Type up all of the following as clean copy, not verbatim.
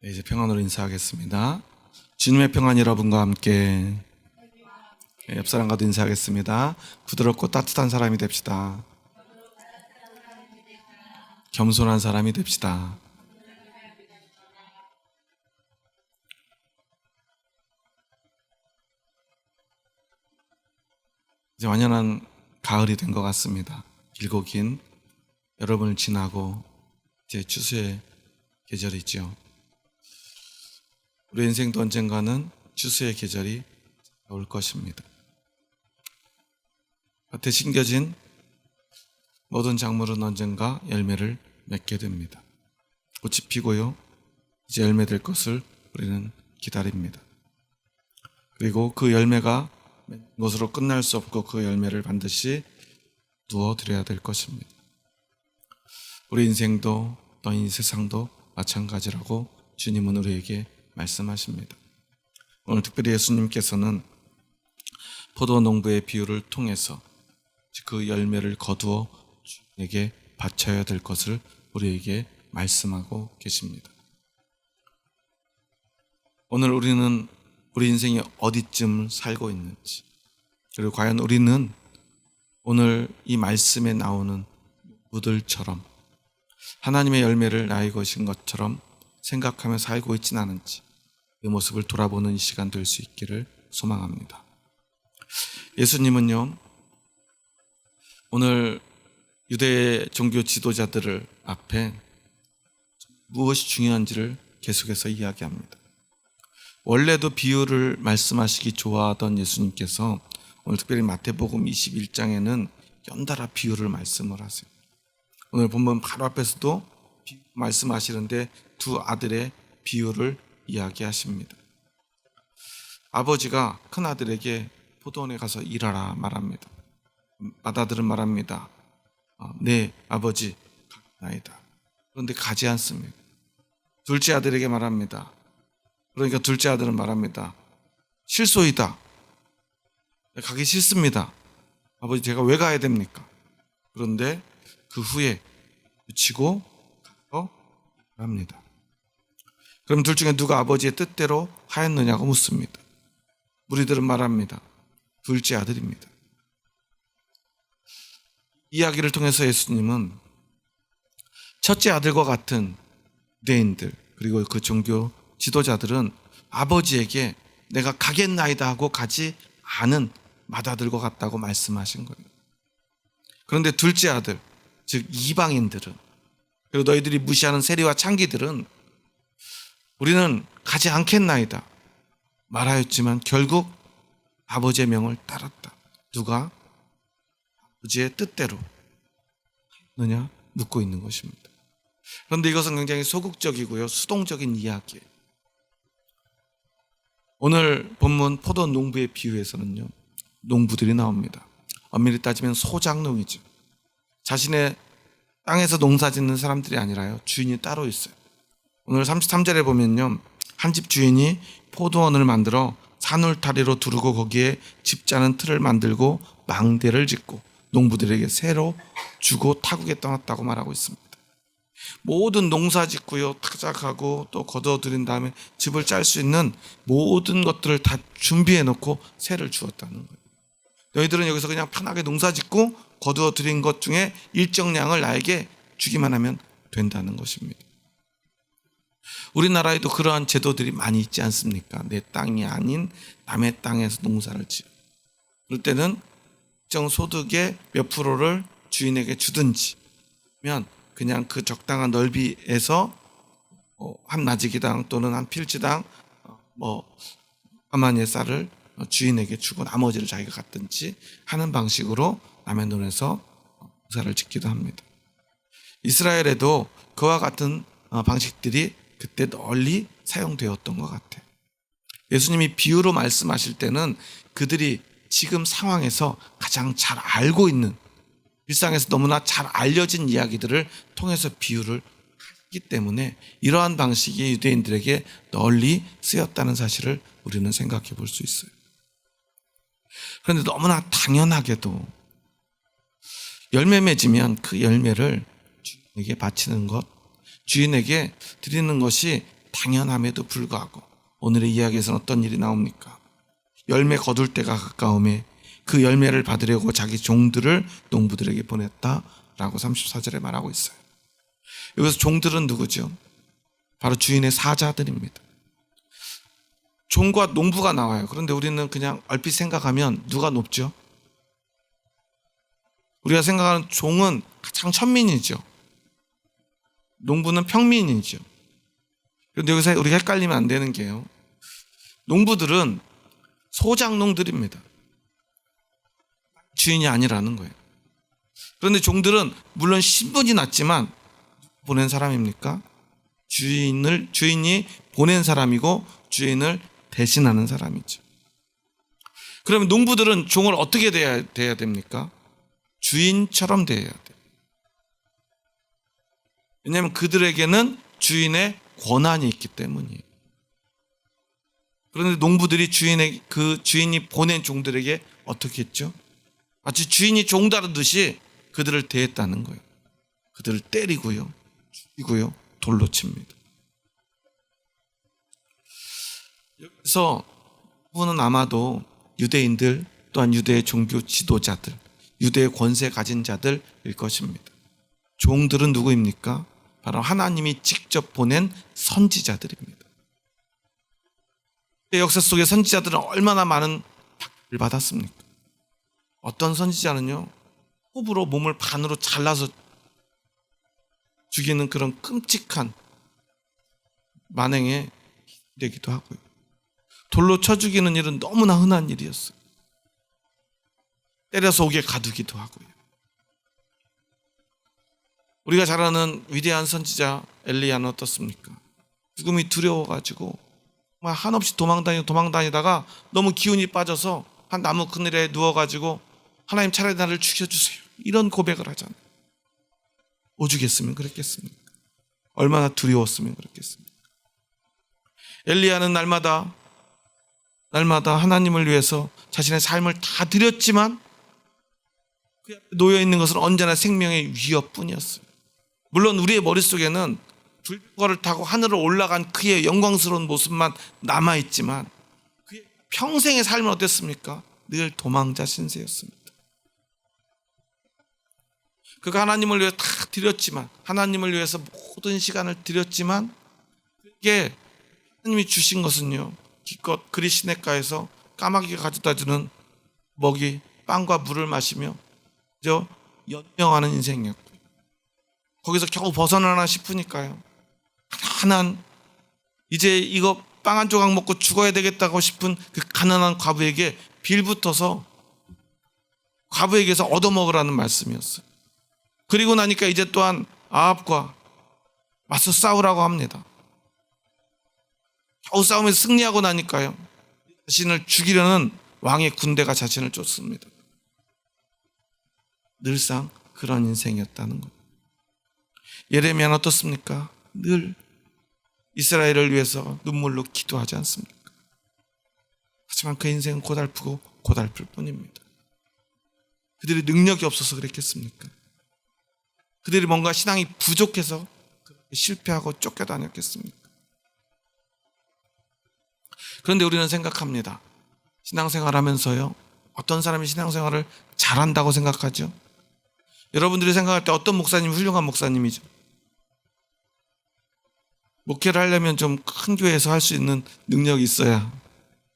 네, 이제 평안으로 인사하겠습니다. 주님의 평안 여러분과 함께. 네, 옆 사람과도 인사하겠습니다. 부드럽고 따뜻한 사람이 됩시다. 겸손한 사람이 됩시다. 이제 완연한 가을이 된 것 같습니다. 길고 긴 여러분을 지나고 이제 추수의 계절이죠. 우리 인생도 언젠가는 추수의 계절이 올 것입니다. 밭에 심겨진 모든 작물은 언젠가 열매를 맺게 됩니다. 꽃이 피고요, 이제 열매 될 것을 우리는 기다립니다. 그리고 그 열매가 것으로 끝날 수 없고 그 열매를 반드시 두어드려야 될 것입니다. 우리 인생도 또 이 세상도 마찬가지라고 주님은 우리에게 말씀하십니다. 오늘 특별히 예수님께서는 포도 농부의 비유를 통해서 그 열매를 거두어 주님에게 바쳐야 될 것을 우리에게 말씀하고 계십니다. 오늘 우리는 우리 인생이 어디쯤 살고 있는지, 그리고 과연 우리는 오늘 이 말씀에 나오는 무들처럼 하나님의 열매를 나의 것인 것처럼 생각하며 살고 있지는 않은지 이 모습을 돌아보는 이 시간 될 수 있기를 소망합니다. 예수님은요, 오늘 유대 종교 지도자들을 앞에 무엇이 중요한지를 계속해서 이야기합니다. 원래도 비유를 말씀하시기 좋아하던 예수님께서 오늘 특별히 마태복음 21장에는 연달아 비유를 말씀을 하세요. 오늘 본문 바로 앞에서도 말씀하시는데 두 아들의 비유를 이야기하십니다. 아버지가 큰 아들에게 포도원에 가서 일하라 말합니다. 맏아들은 말합니다. 네, 아버지, 나이다. 그런데 가지 않습니다. 둘째 아들에게 말합니다. 그러니까 둘째 아들은 말합니다. 실소이다. 가기 싫습니다. 아버지, 제가 왜 가야 됩니까? 그런데 그 후에 붙이고 가서 합니다. 그럼 둘 중에 누가 아버지의 뜻대로 하였느냐고 묻습니다. 무리들은 말합니다. 둘째 아들입니다. 이야기를 통해서 예수님은 첫째 아들과 같은 유대인들, 그리고 그 종교 지도자들은 아버지에게 내가 가겠나이다 하고 가지 않은 맏아들과 같다고 말씀하신 거예요. 그런데 둘째 아들, 즉 이방인들은, 그리고 너희들이 무시하는 세리와 창기들은 우리는 가지 않겠나이다 말하였지만 결국 아버지의 명을 따랐다. 누가 아버지의 뜻대로 하느냐 묻고 있는 것입니다. 그런데 이것은 굉장히 소극적이고요, 수동적인 이야기예요. 오늘 본문 포도 농부의 비유에서는요, 농부들이 나옵니다. 엄밀히 따지면 소작농이죠. 자신의 땅에서 농사 짓는 사람들이 아니라요, 주인이 따로 있어요. 오늘 33절에 보면요, 한 집 주인이 포도원을 만들어 산울타리로 두르고 거기에 집 짜는 틀을 만들고 망대를 짓고 농부들에게 새로 주고 타국에 떠났다고 말하고 있습니다. 모든 농사 짓고요, 타작하고 또 거두어들인 다음에 집을 짤 수 있는 모든 것들을 다 준비해 놓고 새를 주었다는 거예요. 너희들은 여기서 그냥 편하게 농사 짓고 거두어들인 것 중에 일정량을 나에게 주기만 하면 된다는 것입니다. 우리나라에도 그러한 제도들이 많이 있지 않습니까? 내 땅이 아닌 남의 땅에서 농사를 지어. 그럴 때는 특정 소득의 몇 프로를 주인에게 주든지, 면 그냥 그 적당한 넓이에서 한 나지기당 또는 한 필지당 가마니의 쌀을 주인에게 주고 나머지를 자기가 갖든지 하는 방식으로 남의 논에서 농사를 짓기도 합니다. 이스라엘에도 그와 같은 방식들이 그때 널리 사용되었던 것 같아요. 예수님이 비유로 말씀하실 때는 그들이 지금 상황에서 가장 잘 알고 있는, 일상에서 너무나 잘 알려진 이야기들을 통해서 비유를 하기 때문에 이러한 방식이 유대인들에게 널리 쓰였다는 사실을 우리는 생각해 볼 수 있어요. 그런데 너무나 당연하게도 열매 맺으면 그 열매를 주인에게 바치는 것, 주인에게 드리는 것이 당연함에도 불구하고 오늘의 이야기에서는 어떤 일이 나옵니까? 열매 거둘 때가 가까움에 그 열매를 받으려고 자기 종들을 농부들에게 보냈다라고 34절에 말하고 있어요. 여기서 종들은 누구죠? 바로 주인의 사자들입니다. 종과 농부가 나와요. 그런데 우리는 그냥 얼핏 생각하면 누가 높죠? 우리가 생각하는 종은 가장 천민이죠. 농부는 평민이죠. 그런데 여기서 우리가 헷갈리면 안 되는 게요, 농부들은 소작농들입니다. 주인이 아니라는 거예요. 그런데 종들은 물론 신분이 낮지만 보낸 사람입니까? 주인이 보낸 사람이고 주인을 대신하는 사람이죠. 그러면 농부들은 종을 어떻게 대해야 됩니까? 주인처럼 대해야 돼요. 왜냐하면 그들에게는 주인의 권한이 있기 때문이에요. 그런데 농부들이 주인이 보낸 종들에게 어떻게 했죠? 마치 주인이 종 다루듯이 그들을 대했다는 거예요. 그들을 때리고요, 죽이고요, 돌로 칩니다. 여기서 부분은 아마도 유대인들 또한 유대의 종교 지도자들, 유대의 권세 가진 자들일 것입니다. 종들은 누구입니까? 바로 하나님이 직접 보낸 선지자들입니다. 역사 속의 선지자들은 얼마나 많은 박해를 받았습니까? 어떤 선지자는요, 호부로 몸을 반으로 잘라서 죽이는 그런 끔찍한 만행에 되기도 하고요, 돌로 쳐 죽이는 일은 너무나 흔한 일이었어요. 때려서 옥에 가두기도 하고요. 우리가 잘 아는 위대한 선지자 엘리야는 어떻습니까? 죽음이 두려워가지고 한없이 도망다니다가 너무 기운이 빠져서 한 나무 그늘에 누워가지고 하나님 차라리 나를 죽여주세요, 이런 고백을 하잖아요. 오죽했으면 그랬겠습니까? 얼마나 두려웠으면 그랬겠습니까? 엘리야는 날마다 하나님을 위해서 자신의 삶을 다 드렸지만 그 앞에 놓여있는 것은 언제나 생명의 위협뿐이었어요. 물론 우리의 머릿속에는 불꽃을 타고 하늘을 올라간 그의 영광스러운 모습만 남아있지만 그의 평생의 삶은 어땠습니까? 늘 도망자 신세였습니다. 그가 하나님을 위해 다 드렸지만, 하나님을 위해서 모든 시간을 드렸지만, 그게 하나님이 주신 것은요, 기껏 그리 시냇가에서 까마귀가 가져다주는 먹이, 빵과 물을 마시며 그저 연명하는 인생이었고, 거기서 겨우 벗어나나 싶으니까요, 가난한, 이제 이거 빵 한 조각 먹고 죽어야 되겠다고 싶은 그 가난한 과부에게 빌붙어서 과부에게서 얻어먹으라는 말씀이었어요. 그리고 나니까 이제 또한 아합과 맞서 싸우라고 합니다. 겨우 싸움에서 승리하고 나니까요, 자신을 죽이려는 왕의 군대가 자신을 쫓습니다. 늘상 그런 인생이었다는 거예요. 예레미야는 어떻습니까? 늘 이스라엘을 위해서 눈물로 기도하지 않습니까? 하지만 그 인생은 고달프고 고달플 뿐입니다. 그들이 능력이 없어서 그랬겠습니까? 그들이 뭔가 신앙이 부족해서 실패하고 쫓겨다녔겠습니까? 그런데 우리는 생각합니다. 신앙생활 하면서요, 어떤 사람이 신앙생활을 잘한다고 생각하죠? 여러분들이 생각할 때 어떤 목사님이 훌륭한 목사님이죠? 목회를 하려면 좀 큰 교회에서 할 수 있는 능력이 있어야,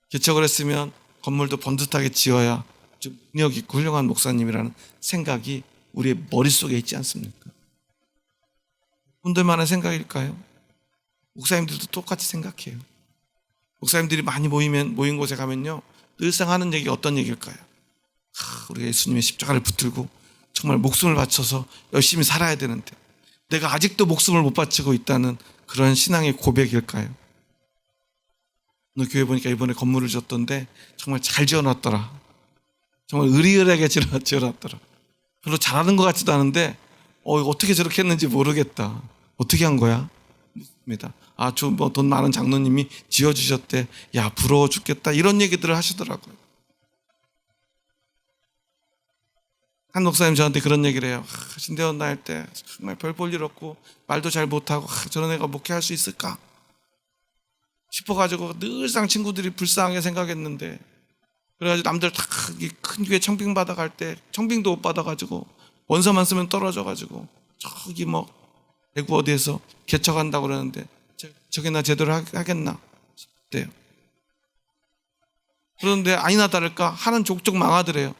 개척을 했으면 건물도 번듯하게 지어야 좀 능력 있고 훌륭한 목사님이라는 생각이 우리의 머릿속에 있지 않습니까? 분들만의 생각일까요? 목사님들도 똑같이 생각해요. 목사님들이 많이 모인 곳에 가면요, 늘상 하는 얘기가 어떤 얘기일까요? 우리가 예수님의 십자가를 붙들고 정말 목숨을 바쳐서 열심히 살아야 되는데 내가 아직도 목숨을 못 바치고 있다는 그런 신앙의 고백일까요? 오늘 교회 보니까 이번에 건물을 지었던데 정말 잘 지어놨더라, 정말 의리의리하게 지어놨더라, 별로 잘하는 것 같지도 않은데 어떻게 저렇게 했는지 모르겠다, 어떻게 한 거야? 입니다. 돈 많은 장로님이 지어주셨대, 야 부러워 죽겠다, 이런 얘기들을 하시더라고요. 한 목사님 저한테 그런 얘기를 해요. 신대원 다닐 때 정말 별 볼 일 없고 말도 잘 못하고 저런 애가 목회할 수 있을까? 싶어가지고 늘상 친구들이 불쌍하게 생각했는데, 그래가지고 남들 다 큰 교회 청빙 받아갈 때 청빙도 못 받아가지고 원서만 쓰면 떨어져가지고 저기 뭐 대구 어디에서 개척한다고 그러는데 저게나 제대로 하겠나 싶대요. 그런데 아니나 다를까 하는 족족 망하더래요.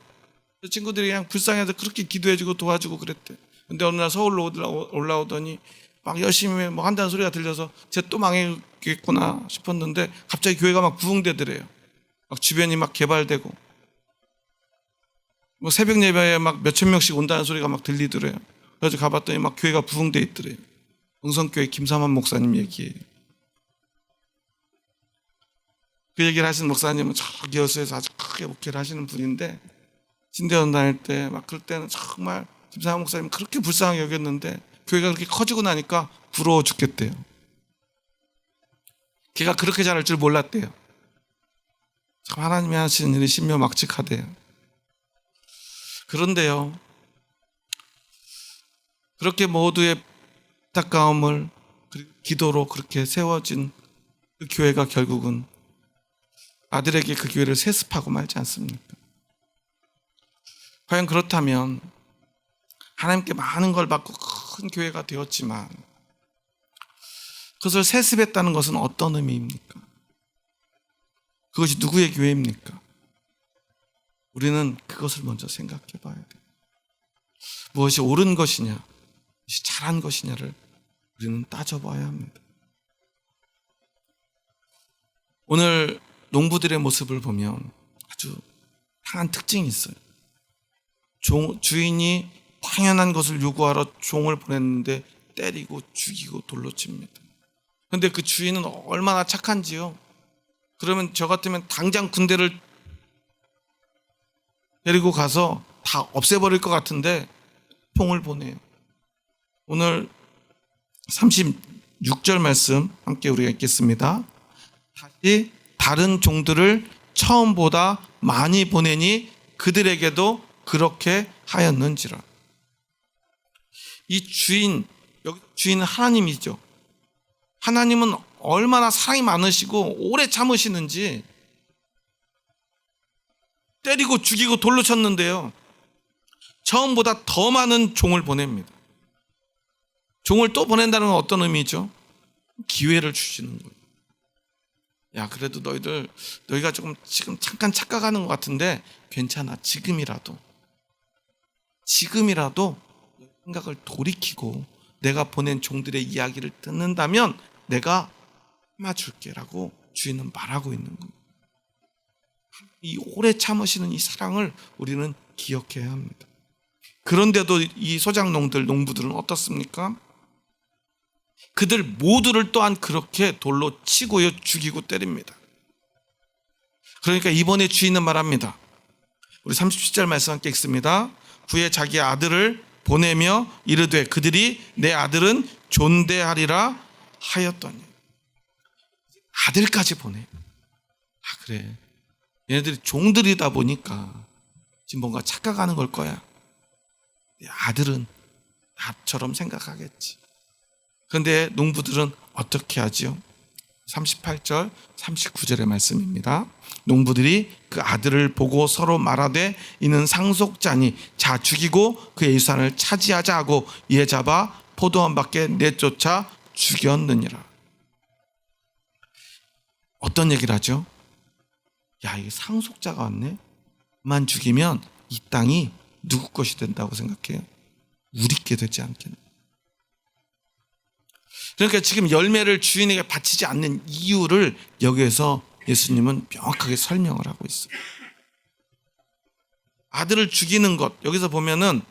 친구들이 그냥 불쌍해서 그렇게 기도해주고 도와주고 그랬대. 근데 어느 날 서울로 올라오더니 막 열심히 뭐 한다는 소리가 들려서 쟤 또 망했겠구나 싶었는데 갑자기 교회가 막 부흥되더래요. 막 주변이 막 개발되고 뭐 새벽 예배에 막 몇천 명씩 온다는 소리가 막 들리더래요. 그래서 가봤더니 막 교회가 부흥돼 있더래요. 응성교회 김삼환 목사님 얘기예요. 그 얘기를 하시는 목사님은 저기 여수에서 아주 크게 목회를 하시는 분인데, 신대원 다닐 때 막 그럴 때는 정말 김삼환 목사님 그렇게 불쌍하게 여겼는데 교회가 그렇게 커지고 나니까 부러워 죽겠대요. 걔가 그렇게 잘할 줄 몰랐대요. 참 하나님이 하시는 일이 신묘막측하대요. 그런데요, 그렇게 모두의 안타까움을 기도로 그렇게 세워진 그 교회가 결국은 아들에게 그 교회를 세습하고 말지 않습니까? 과연 그렇다면 하나님께 많은 걸 받고 큰 교회가 되었지만 그것을 세습했다는 것은 어떤 의미입니까? 그것이 누구의 교회입니까? 우리는 그것을 먼저 생각해 봐야 돼요. 무엇이 옳은 것이냐, 무엇이 잘한 것이냐를 우리는 따져봐야 합니다. 오늘 농부들의 모습을 보면 아주 강한 특징이 있어요. 주인이 당연한 것을 요구하러 종을 보냈는데 때리고 죽이고 돌로 칩니다. 그런데 그 주인은 얼마나 착한지요. 그러면 저 같으면 당장 군대를 데리고 가서 다 없애버릴 것 같은데 총을 보내요. 오늘 36절 말씀 함께 우리가 읽겠습니다. 다시 다른 종들을 처음보다 많이 보내니 그들에게도 그렇게 하였는지라. 이 주인, 여기 주인은 하나님이죠. 하나님은 얼마나 사랑이 많으시고 오래 참으시는지 때리고 죽이고 돌로 쳤는데요, 처음보다 더 많은 종을 보냅니다. 종을 또 보낸다는 건 어떤 의미죠? 기회를 주시는 거예요. 야, 그래도 너희가 조금 지금 잠깐 착각하는 것 같은데 괜찮아. 지금이라도 생각을 돌이키고 내가 보낸 종들의 이야기를 듣는다면 내가 참아줄게 라고 주인은 말하고 있는 거예요. 이 오래 참으시는 이 사랑을 우리는 기억해야 합니다. 그런데도 이 농부들은 어떻습니까? 그들 모두를 또한 그렇게 돌로 치고요, 죽이고 때립니다. 그러니까 이번에 주인은 말합니다. 우리 37절 말씀 함께 읽습니다. 후에 자기 아들을 보내며 이르되 그들이 내 아들은 존대하리라 하였더니. 아들까지 보내. 그래, 얘네들이 종들이다 보니까 지금 뭔가 착각하는 걸 거야. 내 아들은 나처럼 생각하겠지. 그런데 농부들은 어떻게 하지요? 38절 39절의 말씀입니다. 농부들이 그 아들을 보고 서로 말하되 이는 상속자니 자 죽이고 그의 유산을 차지하자 하고 이에 잡아 포도원 밖에 내쫓아 죽였느니라. 어떤 얘기를 하죠? 야, 이 상속자가 왔네. 만 죽이면 이 땅이 누구 것이 된다고 생각해요? 우리께 되지 않겠네. 그러니까 지금 열매를 주인에게 바치지 않는 이유를 여기에서 예수님은 명확하게 설명을 하고 있어요. 아들을 죽이는 것, 여기서 보면은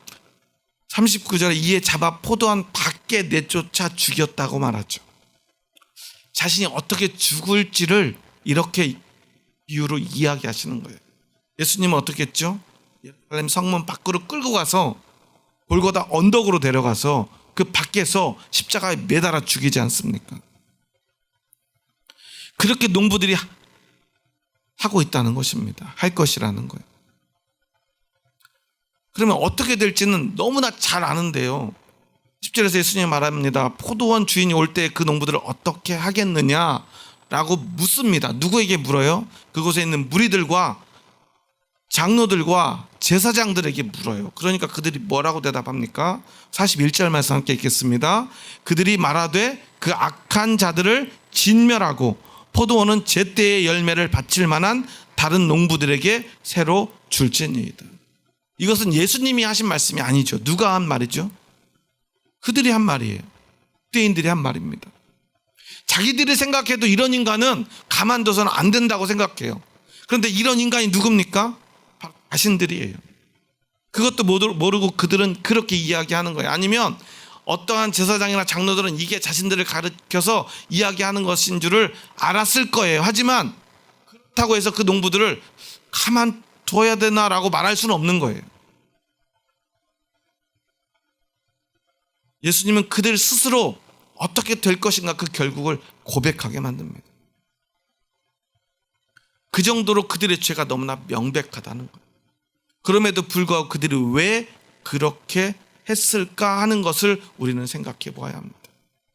39절에 이에 잡아 포도원 밖에 내쫓아 죽였다고 말하죠. 자신이 어떻게 죽을지를 이렇게 이유로 이야기하시는 거예요. 예수님은 어떻게 했죠? 예루살렘 성문 밖으로 끌고 가서 골고다 언덕으로 데려가서 그 밖에서 십자가에 매달아 죽이지 않습니까? 그렇게 농부들이 하고 있다는 것입니다. 할 것이라는 거예요. 그러면 어떻게 될지는 너무나 잘 아는데요, 10절에서 예수님이 말합니다. 포도원 주인이 올 때 그 농부들을 어떻게 하겠느냐? 라고 묻습니다. 누구에게 물어요? 그곳에 있는 무리들과 장로들과 제사장들에게 물어요. 그러니까 그들이 뭐라고 대답합니까? 41절 말씀 함께 읽겠습니다. 그들이 말하되 그 악한 자들을 진멸하고 포도원은 제때의 열매를 바칠 만한 다른 농부들에게 새로 줄지니이다. 이것은 예수님이 하신 말씀이 아니죠. 누가 한 말이죠? 그들이 한 말이에요. 유대인들이 한 말입니다. 자기들이 생각해도 이런 인간은 가만둬서는 안 된다고 생각해요. 그런데 이런 인간이 누굽니까? 자신들이에요. 그것도 모르고 그들은 그렇게 이야기하는 거예요. 아니면 어떠한 제사장이나 장로들은 이게 자신들을 가르쳐서 이야기하는 것인 줄을 알았을 거예요. 하지만 그렇다고 해서 그 농부들을 가만둬야 되나라고 말할 수는 없는 거예요. 예수님은 그들 스스로 어떻게 될 것인가 그 결국을 고백하게 만듭니다. 그 정도로 그들의 죄가 너무나 명백하다는 거예요. 그럼에도 불구하고 그들이 왜 그렇게 했을까 하는 것을 우리는 생각해 보아야 합니다.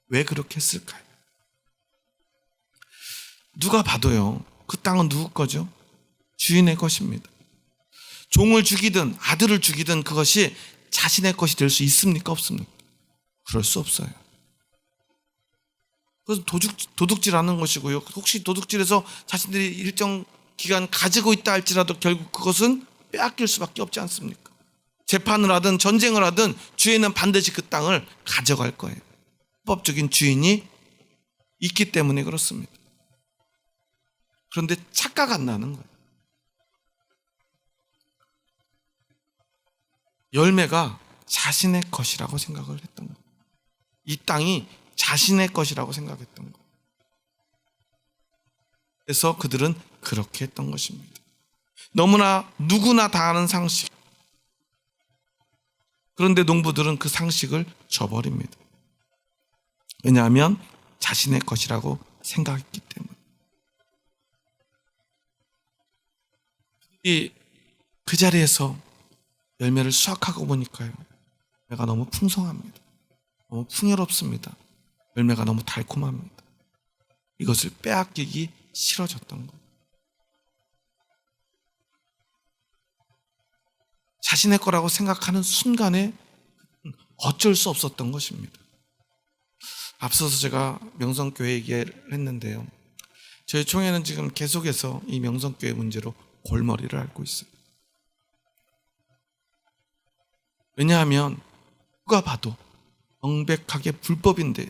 왜 그렇게 했을까요? 누가 봐도요, 그 땅은 누구 거죠? 주인의 것입니다. 종을 죽이든 아들을 죽이든 그것이 자신의 것이 될 수 있습니까? 없습니까? 그럴 수 없어요. 그것은 도둑질하는 것이고요. 혹시 도둑질해서 자신들이 일정 기간 가지고 있다 할지라도 결국 그것은 빼앗길 수밖에 없지 않습니까? 재판을 하든 전쟁을 하든 주인은 반드시 그 땅을 가져갈 거예요. 법적인 주인이 있기 때문에 그렇습니다. 그런데 착각 안 나는 거예요. 열매가 자신의 것이라고 생각을 했던 거예요. 이 땅이 자신의 것이라고 생각했던 거예요. 그래서 그들은 그렇게 했던 것입니다. 너무나 누구나 다 아는 상식. 그런데 농부들은 그 상식을 저버립니다. 왜냐하면 자신의 것이라고 생각했기 때문에. 그 자리에서 열매를 수확하고 보니까요, 열매가 너무 풍성합니다. 너무 풍요롭습니다. 열매가 너무 달콤합니다. 이것을 빼앗기기 싫어졌던 거예요. 자신의 거라고 생각하는 순간에 어쩔 수 없었던 것입니다. 앞서서 제가 명성교회 얘기를 했는데요. 저희 총회는 지금 계속해서 이 명성교회 문제로 골머리를 앓고 있어요. 왜냐하면 누가 봐도 명백하게 불법인데요,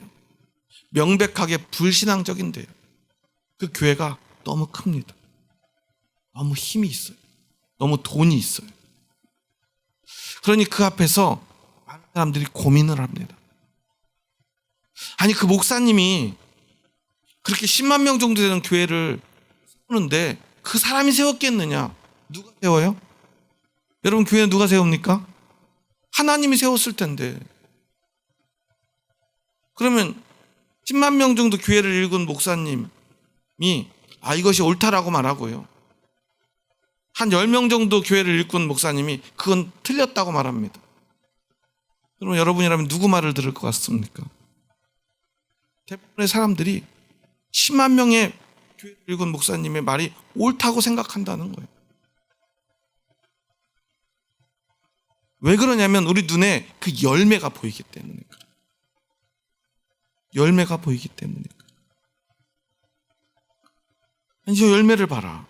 명백하게 불신앙적인데요, 그 교회가 너무 큽니다. 너무 힘이 있어요. 너무 돈이 있어요. 그러니 그 앞에서 많은 사람들이 고민을 합니다. 아니, 그 목사님이 그렇게 10만 명 정도 되는 교회를 세우는데 그 사람이 세웠겠느냐? 누가 세워요? 여러분, 교회는 누가 세웁니까? 하나님이 세웠을 텐데. 그러면 10만 명 정도 교회를 일군 목사님이 이것이 옳다라고 말하고요, 한 10명 정도 교회를 일군 목사님이 그건 틀렸다고 말합니다. 그러면 여러분이라면 누구 말을 들을 것 같습니까? 대부분의 사람들이 10만 명의 교회를 일군 목사님의 말이 옳다고 생각한다는 거예요. 왜 그러냐면 우리 눈에 그 열매가 보이기 때문이니까. 열매가 보이기 때문이니까. 아니, 저 열매를 봐라.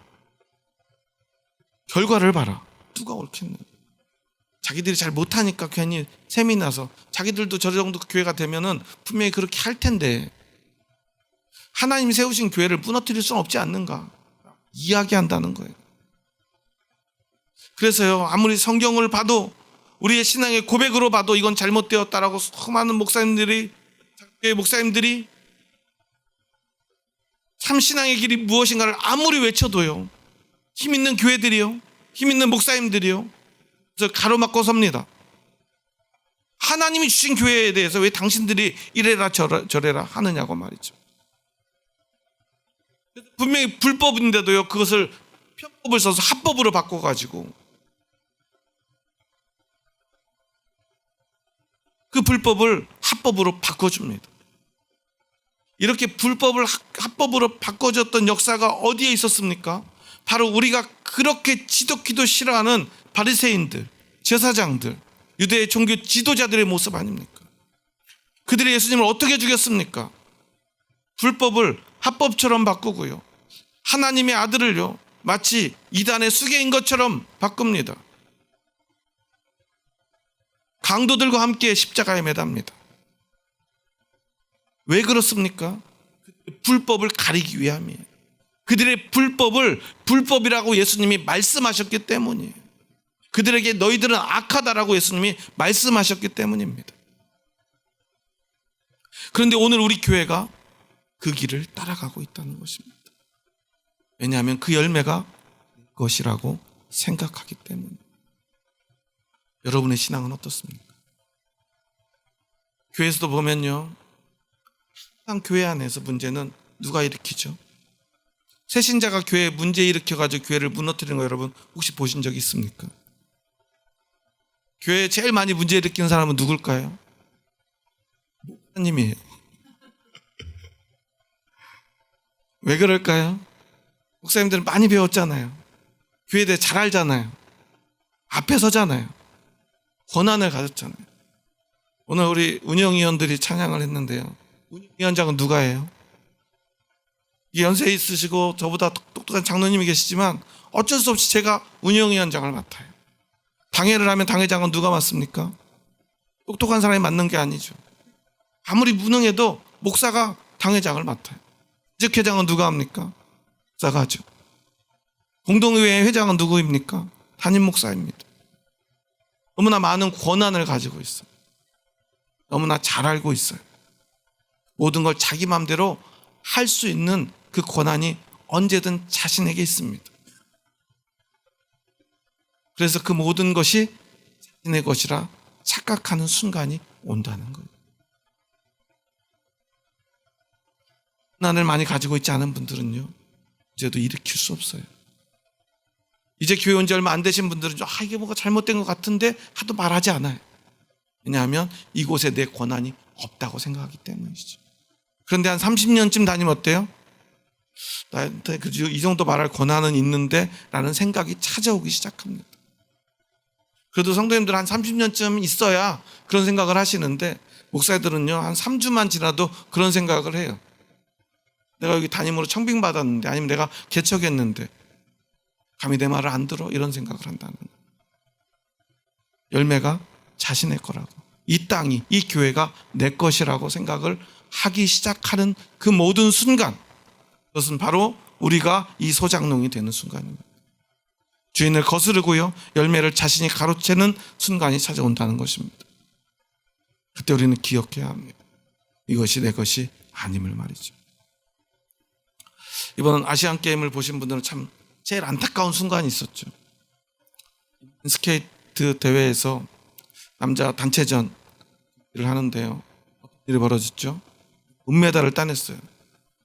결과를 봐라. 누가 옳겠느냐. 자기들이 잘 못하니까 괜히 셈이 나서, 자기들도 저 정도 교회가 되면은 분명히 그렇게 할 텐데 하나님이 세우신 교회를 무너뜨릴 수는 없지 않는가 이야기한다는 거예요. 그래서요, 아무리 성경을 봐도, 우리의 신앙의 고백으로 봐도 이건 잘못되었다라고 수많은 목사님들이 참 신앙의 길이 무엇인가를 아무리 외쳐도요, 힘 있는 교회들이요, 힘 있는 목사님들이요, 그래서 가로막고 섭니다. 하나님이 주신 교회에 대해서 왜 당신들이 이래라 저래라 하느냐고 말이죠. 분명히 불법인데도요, 그것을 편법을 써서 합법으로 바꿔가지고 그 불법을 합법으로 바꿔줍니다. 이렇게 불법을 합법으로 바꿔줬던 역사가 어디에 있었습니까? 바로 우리가 그렇게 지독히도 싫어하는 바리새인들, 제사장들, 유대의 종교 지도자들의 모습 아닙니까? 그들이 예수님을 어떻게 죽였습니까? 불법을 합법처럼 바꾸고요, 하나님의 아들을요 마치 이단의 수괴인 것처럼 바꿉니다. 강도들과 함께 십자가에 매답니다. 왜 그렇습니까? 불법을 가리기 위함이에요. 그들의 불법을 불법이라고 예수님이 말씀하셨기 때문이에요. 그들에게 너희들은 악하다라고 예수님이 말씀하셨기 때문입니다. 그런데 오늘 우리 교회가 그 길을 따라가고 있다는 것입니다. 왜냐하면 그 열매가 것이라고 생각하기 때문에. 여러분의 신앙은 어떻습니까? 교회에서도 보면요, 항상 교회 안에서 문제는 누가 일으키죠? 새신자가 교회에 문제 일으켜가지고 교회를 무너뜨리는 거 여러분 혹시 보신 적 있습니까? 교회에 제일 많이 문제 일으키는 사람은 누굴까요? 목사님이에요. 왜 그럴까요? 목사님들은 많이 배웠잖아요. 교회에 대해 잘 알잖아요. 앞에 서잖아요. 권한을 가졌잖아요. 오늘 우리 운영위원들이 찬양을 했는데요, 운영위원장은 누가 해요? 연세 있으시고 저보다 똑똑한 장로님이 계시지만 어쩔 수 없이 제가 운영위원장을 맡아요. 당회를 하면 당회장은 누가 맡습니까? 똑똑한 사람이 맡는 게 아니죠. 아무리 무능해도 목사가 당회장을 맡아요. 직회장은 누가 합니까? 목사가 하죠. 공동의회 회장은 누구입니까? 담임 목사입니다. 너무나 많은 권한을 가지고 있어요. 너무나 잘 알고 있어요. 모든 걸 자기 마음대로 할 수 있는 그 권한이 언제든 자신에게 있습니다. 그래서 그 모든 것이 자신의 것이라 착각하는 순간이 온다는 거예요. 권한을 많이 가지고 있지 않은 분들은요, 이제도 일으킬 수 없어요. 이제 교회 온 지 얼마 안 되신 분들은 이게 뭐가 잘못된 것 같은데 하도 말하지 않아요. 왜냐하면 이곳에 내 권한이 없다고 생각하기 때문이죠. 그런데 한 30년쯤 다니면 어때요? 나한테 이 정도 말할 권한은 있는데 라는 생각이 찾아오기 시작합니다. 그래도 성도님들 한 30년쯤 있어야 그런 생각을 하시는데, 목사들은요 한 3주만 지나도 그런 생각을 해요. 내가 여기 담임으로 청빙받았는데, 아니면 내가 개척했는데 감히 내 말을 안 들어? 이런 생각을 한다는 거예요. 열매가 자신의 거라고, 이 땅이, 이 교회가 내 것이라고 생각을 하기 시작하는 그 모든 순간, 그것은 바로 우리가 이 소작농이 되는 순간입니다. 주인을 거스르고요, 열매를 자신이 가로채는 순간이 찾아온다는 것입니다. 그때 우리는 기억해야 합니다. 이것이 내 것이 아님을 말이죠. 이번 아시안 게임을 보신 분들은 참 제일 안타까운 순간이 있었죠. 스케이트 대회에서 남자 단체전을 하는데요, 어떤 일이 벌어졌죠? 은메달을 따냈어요.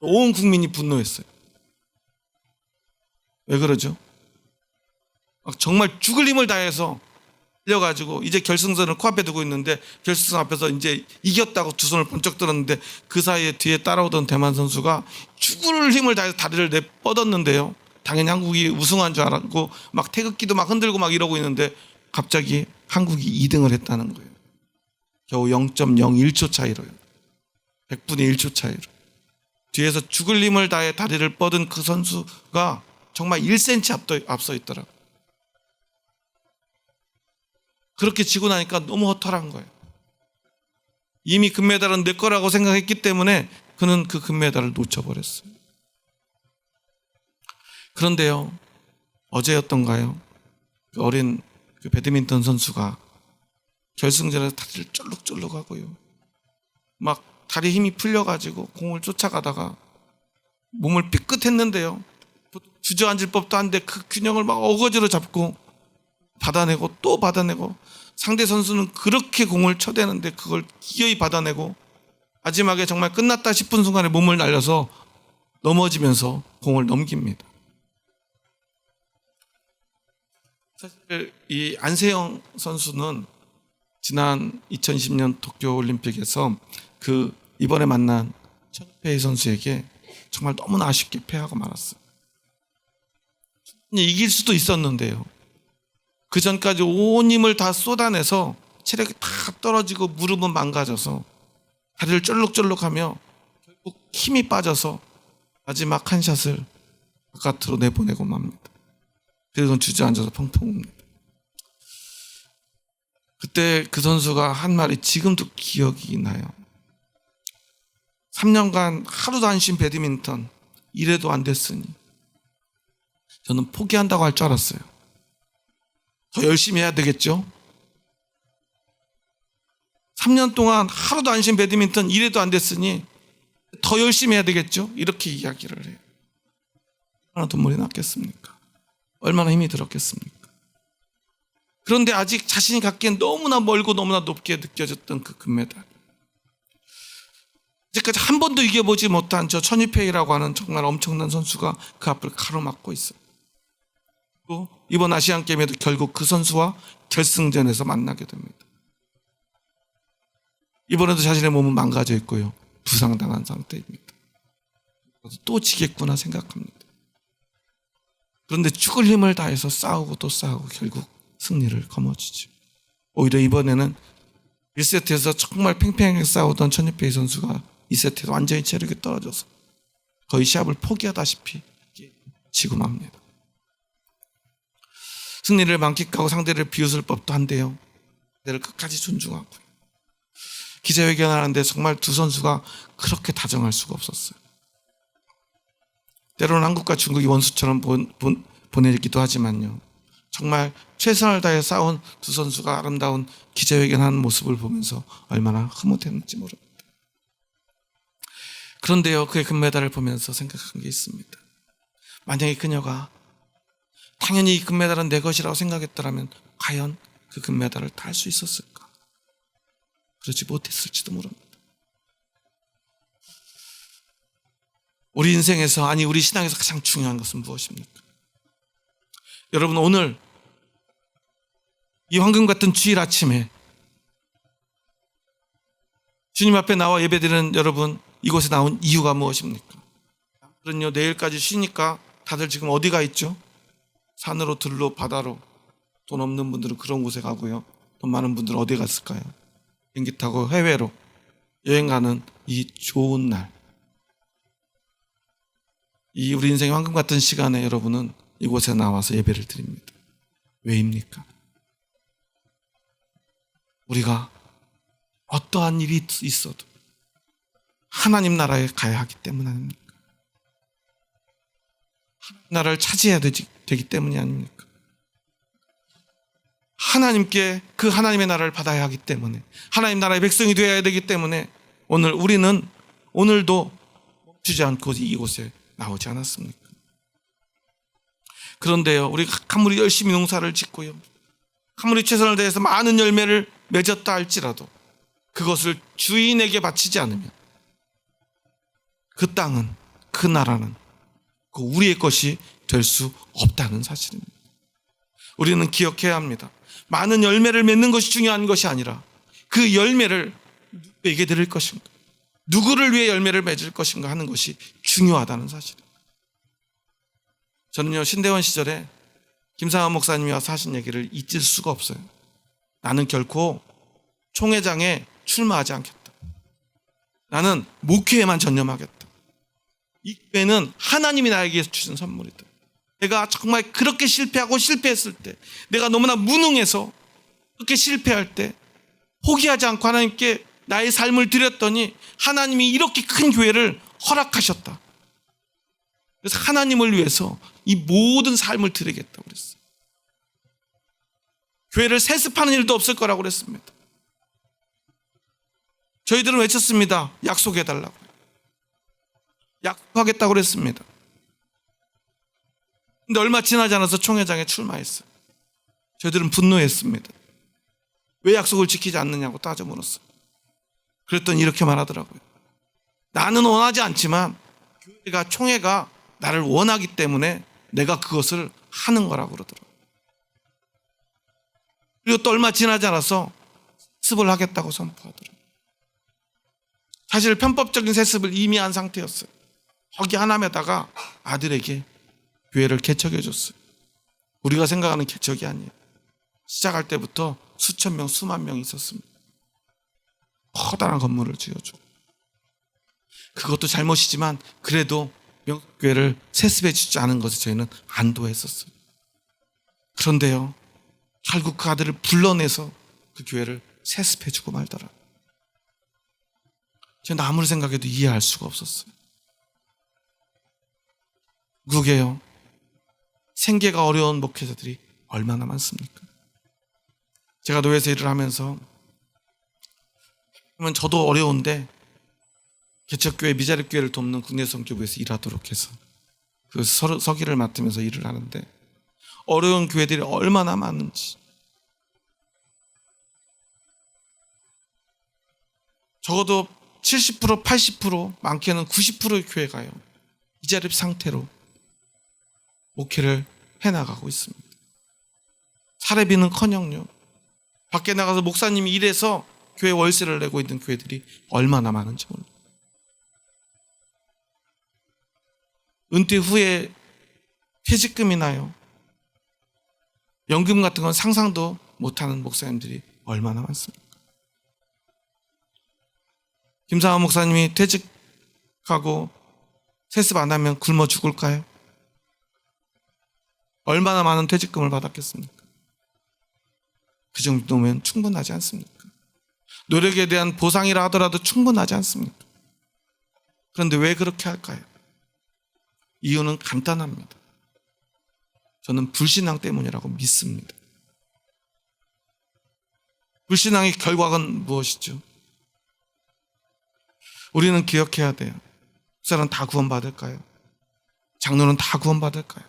온 국민이 분노했어요. 왜 그러죠? 정말 죽을 힘을 다해서 뛰어가지고 이제 결승선을 코앞에 두고 있는데, 결승선 앞에서 이제 이겼다고 두 손을 번쩍 들었는데, 그 사이에 뒤에 따라오던 대만 선수가 죽을 힘을 다해서 다리를 뻗었는데요, 당연히 한국이 우승한 줄 알았고 막 태극기도 막 흔들고 막 이러고 있는데, 갑자기 한국이 2등을 했다는 거예요. 겨우 0.01초 차이로요. 100분의 1초 차이로. 뒤에서 죽을 힘을 다해 다리를 뻗은 그 선수가 정말 1cm 앞서 있더라고요. 그렇게 지고 나니까 너무 허탈한 거예요. 이미 금메달은 내 거라고 생각했기 때문에 그는 그 금메달을 놓쳐버렸어요. 그런데요, 어제였던가요? 그 어린 그 배드민턴 선수가 결승전에서 다리를 쫄룩쫄룩하고요, 막 다리 힘이 풀려가지고 공을 쫓아가다가 몸을 삐끗했는데요, 주저앉을 법도 한데 그 균형을 막 어거지로 잡고 받아내고 또 받아내고, 상대 선수는 그렇게 공을 쳐대는데 그걸 기어이 받아내고, 마지막에 정말 끝났다 싶은 순간에 몸을 날려서 넘어지면서 공을 넘깁니다. 사실 이 안세영 선수는 지난 2020년 도쿄올림픽에서 그 이번에 만난 천유페이 선수에게 정말 너무나 아쉽게 패하고 말았어요. 이길 수도 있었는데요. 그 전까지 온 힘을 다 쏟아내서 체력이 다 떨어지고 무릎은 망가져서 다리를 쫄룩쫄룩하며 결국 힘이 빠져서 마지막 한 샷을 바깥으로 내보내고 맙니다. 그래서 주저앉아서 펑펑 웁니다. 그때 그 선수가 한 말이 지금도 기억이 나요. 3년간 하루도 안 쉰 배드민턴, 이래도 안 됐으니 저는 포기한다고 할 줄 알았어요. 더 열심히 해야 되겠죠? 3년 동안 하루도 안 쉰 배드민턴, 이래도 안 됐으니 더 열심히 해야 되겠죠? 이렇게 이야기를 해요. 얼마나 눈물이 났겠습니까? 얼마나 힘이 들었겠습니까? 그런데 아직 자신이 갖기엔 너무나 멀고 너무나 높게 느껴졌던 그 금메달. 이제까지 한 번도 이겨보지 못한 저 천유페이라고 하는 정말 엄청난 선수가 그 앞을 가로막고 있어요. 또 이번 아시안게임에도 결국 그 선수와 결승전에서 만나게 됩니다. 이번에도 자신의 몸은 망가져 있고요. 부상당한 상태입니다. 또 지겠구나 생각합니다. 그런데 죽을 힘을 다해서 싸우고 또 싸우고 결국 승리를 거머쥐죠. 오히려 이번에는 1세트에서 정말 팽팽하게 싸우던 천유페이 선수가 2세트에서 완전히 체력이 떨어져서 거의 시합을 포기하다시피 지고 맙니다. 승리를 만끽하고 상대를 비웃을 법도 한데요. 상대를 끝까지 존중하고요. 기자회견을 하는데 정말 두 선수가 그렇게 다정할 수가 없었어요. 때로는 한국과 중국이 원수처럼 보내기도 하지만요. 정말 최선을 다해 싸운 두 선수가 아름다운 기자회견하는 모습을 보면서 얼마나 흐뭇했는지 모릅니다. 그런데요, 그의 금메달을 보면서 생각한 게 있습니다. 만약에 그녀가 당연히 이 금메달은 내 것이라고 생각했더라면 과연 그 금메달을 탈 수 있었을까? 그러지 못했을지도 모릅니다. 우리 인생에서, 아니 우리 신앙에서 가장 중요한 것은 무엇입니까? 여러분, 오늘 이 황금 같은 주일 아침에 주님 앞에 나와 예배드리는 여러분, 이곳에 나온 이유가 무엇입니까? 그런요, 내일까지 쉬니까 다들 지금 어디가 있죠? 산으로, 들로, 바다로. 돈 없는 분들은 그런 곳에 가고요. 돈 많은 분들은 어디 갔을까요? 비행기 타고 해외로 여행 가는 이 좋은 날, 이 우리 인생의 황금 같은 시간에 여러분은 이곳에 나와서 예배를 드립니다. 왜입니까? 우리가 어떠한 일이 있어도 하나님 나라에 가야 하기 때문 아닙니까? 하나님 나라를 차지해야 되기 때문이 아닙니까? 하나님께 그 하나님의 나라를 받아야 하기 때문에, 하나님 나라의 백성이 되어야 되기 때문에 우리는 오늘도 멈추지 않고 이곳에 나오지 않았습니까? 그런데요, 우리가 아무리 열심히 농사를 짓고요, 아무리 최선을 다해서 많은 열매를 맺었다 할지라도 그것을 주인에게 바치지 않으면 그 땅은, 그 나라는 그 우리의 것이 될 수 없다는 사실입니다. 우리는 기억해야 합니다. 많은 열매를 맺는 것이 중요한 것이 아니라 그 열매를 누구에게 드릴 것인가, 누구를 위해 열매를 맺을 것인가 하는 것이 중요하다는 사실입니다. 저는요, 신대원 시절에 김상환 목사님이 와서 하신 얘기를 잊을 수가 없어요. 나는 결코 총회장에 출마하지 않겠다. 나는 목회에만 전념하겠다. 이 교회는 하나님이 나에게 주신 선물이다. 내가 정말 그렇게 실패하고 실패했을 때, 내가 너무나 무능해서 그렇게 실패할 때 포기하지 않고 하나님께 나의 삶을 드렸더니 하나님이 이렇게 큰 교회를 허락하셨다. 그래서 하나님을 위해서 이 모든 삶을 드리겠다고 그랬어요. 교회를 세습하는 일도 없을 거라고 그랬습니다. 저희들은 외쳤습니다. 약속해달라고. 약속하겠다고 그랬습니다. 근데 얼마 지나지 않아서 총회장에 출마했어요. 저희들은 분노했습니다. 왜 약속을 지키지 않느냐고 따져 물었어요. 그랬더니 이렇게 말하더라고요. 나는 원하지 않지만 교회가, 총회가 나를 원하기 때문에 내가 그것을 하는 거라고 그러더라고요. 그리고 또 얼마 지나지 않아서 습을 하겠다고 선포하더라고요. 사실 편법적인 세습을 이미 한 상태였어요. 거기 하나에다가 아들에게 교회를 개척해 줬어요. 우리가 생각하는 개척이 아니에요. 시작할 때부터 수천 명, 수만 명이 있었습니다. 커다란 건물을 지어주고. 그것도 잘못이지만 그래도 교회를 세습해 주지 않은 것에 저희는 안도했었어요. 그런데요, 결국 그 아들을 불러내서 그 교회를 세습해 주고 말더라. 저는 아무리 생각해도 이해할 수가 없었어요. 그게요, 생계가 어려운 목회자들이 얼마나 많습니까? 제가 노예에서 일을 하면서 그러면 저도 어려운데 개척교회, 미자립교회를 돕는 국내선교부에서 일하도록 해서 그 서기를 맡으면서 일을 하는데 어려운 교회들이 얼마나 많은지, 적어도 70%, 80%, 많게는 90%의 교회가요, 미자립 상태로 목회를 해나가고 있습니다. 사례비는커녕요, 밖에 나가서 목사님이 일해서 교회 월세를 내고 있는 교회들이 얼마나 많은지 몰라요. 은퇴 후에 퇴직금이 나요. 연금 같은 건 상상도 못하는 목사님들이 얼마나 많습니까? 김상환 목사님이 퇴직하고 세습 안 하면 굶어 죽을까요? 얼마나 많은 퇴직금을 받았겠습니까? 그 정도면 충분하지 않습니까? 노력에 대한 보상이라 하더라도 충분하지 않습니까? 그런데 왜 그렇게 할까요? 이유는 간단합니다. 저는 불신앙 때문이라고 믿습니다. 불신앙의 결과는 무엇이죠? 우리는 기억해야 돼요. 목사는 다 구원받을까요? 장로는 다 구원받을까요?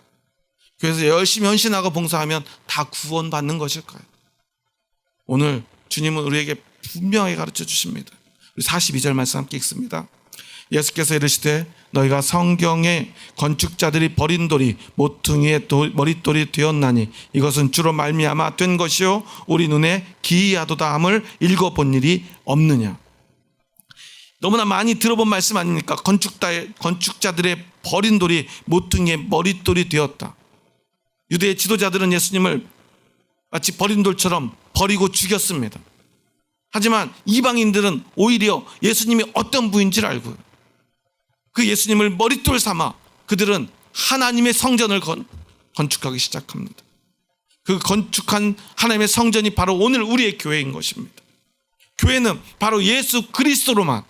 그래서 열심히 헌신하고 봉사하면 다 구원받는 것일까요? 오늘 주님은 우리에게 분명히 가르쳐 주십니다. 우리 42절 말씀 함께 읽습니다. 예수께서 이르시되 너희가 성경에 건축자들이 버린 돌이 모퉁이의 머릿돌이 되었나니 이것은 주로 말미암아 된 것이요 우리 눈에 기이하도다 함을 읽어본 일이 없느냐. 너무나 많이 들어본 말씀 아닙니까? 건축자들의 버린 돌이 모퉁이의 머릿돌이 되었다. 유대의 지도자들은 예수님을 마치 버린 돌처럼 버리고 죽였습니다. 하지만 이방인들은 오히려 예수님이 어떤 분인지를 알고 그 예수님을 머릿돌 삼아 그들은 하나님의 성전을 건축하기 시작합니다. 그 건축한 하나님의 성전이 바로 오늘 우리의 교회인 것입니다. 교회는 바로 예수 그리스도로만,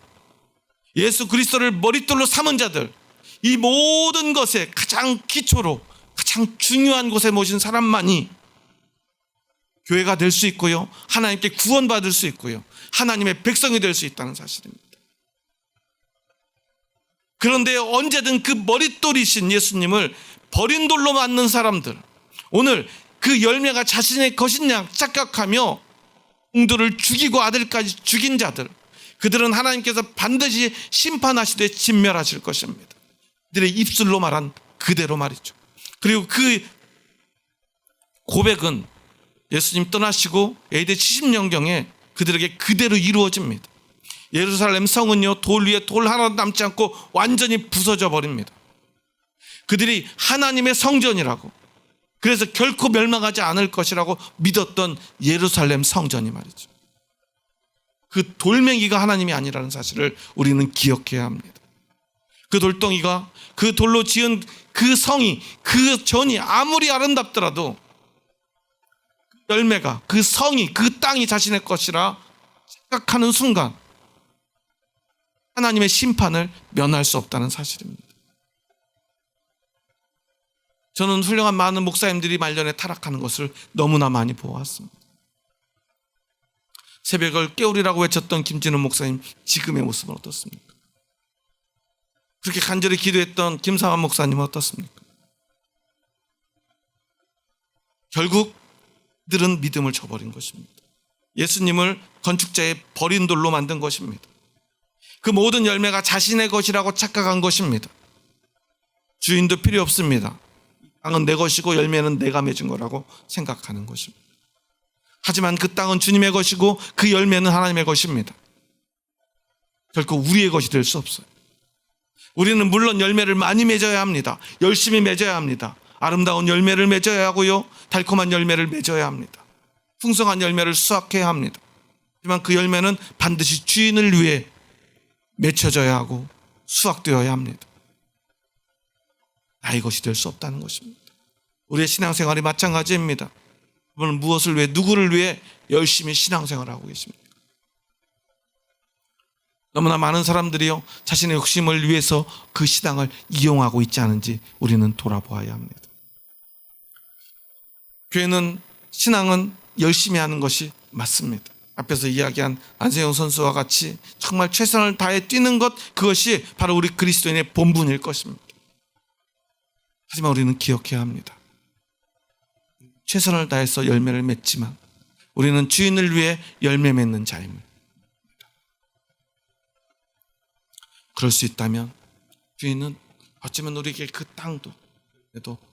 예수 그리스도를 머릿돌로 삼은 자들, 이 모든 것의 가장 기초로 가장 중요한 곳에 모신 사람만이 교회가 될 수 있고요, 하나님께 구원받을 수 있고요, 하나님의 백성이 될 수 있다는 사실입니다. 그런데 언제든 그 머릿돌이신 예수님을 버린 돌로 만든 사람들, 오늘 그 열매가 자신의 것이냐 착각하며 공들을 죽이고 아들까지 죽인 자들, 그들은 하나님께서 반드시 심판하시되 진멸하실 것입니다. 그들의 입술로 말한 그대로 말이죠. 그리고 그 고백은 예수님 떠나시고 AD 70년경에 그들에게 그대로 이루어집니다. 예루살렘 성은요, 돌 위에 돌 하나도 남지 않고 완전히 부서져 버립니다. 그들이 하나님의 성전이라고, 그래서 결코 멸망하지 않을 것이라고 믿었던 예루살렘 성전이 말이죠, 그 돌멩이가 하나님이 아니라는 사실을 우리는 기억해야 합니다. 그 돌덩이가, 그 돌로 지은 그 성이, 그 전이 아무리 아름답더라도 열매가, 그 성이, 그 땅이 자신의 것이라 생각하는 순간 하나님의 심판을 면할 수 없다는 사실입니다. 저는 훌륭한 많은 목사님들이 말년에 타락하는 것을 너무나 많이 보았습니다. 새벽을 깨우리라고 외쳤던 김진우 목사님 지금의 모습은 어떻습니까? 그렇게 간절히 기도했던 김상환 목사님은 어떻습니까? 결국 그들은 믿음을 저버린 것입니다. 예수님을 건축자의 버린 돌로 만든 것입니다. 그 모든 열매가 자신의 것이라고 착각한 것입니다. 주인도 필요 없습니다. 땅은 내 것이고 열매는 내가 맺은 거라고 생각하는 것입니다. 하지만 그 땅은 주님의 것이고 그 열매는 하나님의 것입니다. 결코 우리의 것이 될 수 없어요. 우리는 물론 열매를 많이 맺어야 합니다. 열심히 맺어야 합니다. 아름다운 열매를 맺어야 하고요, 달콤한 열매를 맺어야 합니다. 풍성한 열매를 수확해야 합니다. 하지만 그 열매는 반드시 주인을 위해 맺혀져야 하고 수확되어야 합니다. 나의 것이 될 수 없다는 것입니다. 우리의 신앙생활이 마찬가지입니다. 여러분은 무엇을 위해, 누구를 위해 열심히 신앙생활을 하고 계십니까? 너무나 많은 사람들이요, 자신의 욕심을 위해서 그 신앙을 이용하고 있지 않은지 우리는 돌아보아야 합니다. 교회는, 신앙은 열심히 하는 것이 맞습니다. 앞에서 이야기한 안세영 선수와 같이 정말 최선을 다해 뛰는 것, 그것이 바로 우리 그리스도인의 본분일 것입니다. 하지만 우리는 기억해야 합니다. 최선을 다해서 열매를 맺지만 우리는 주인을 위해 열매 맺는 자입니다. 그럴 수 있다면 주인은 어쩌면 우리에게 그 땅도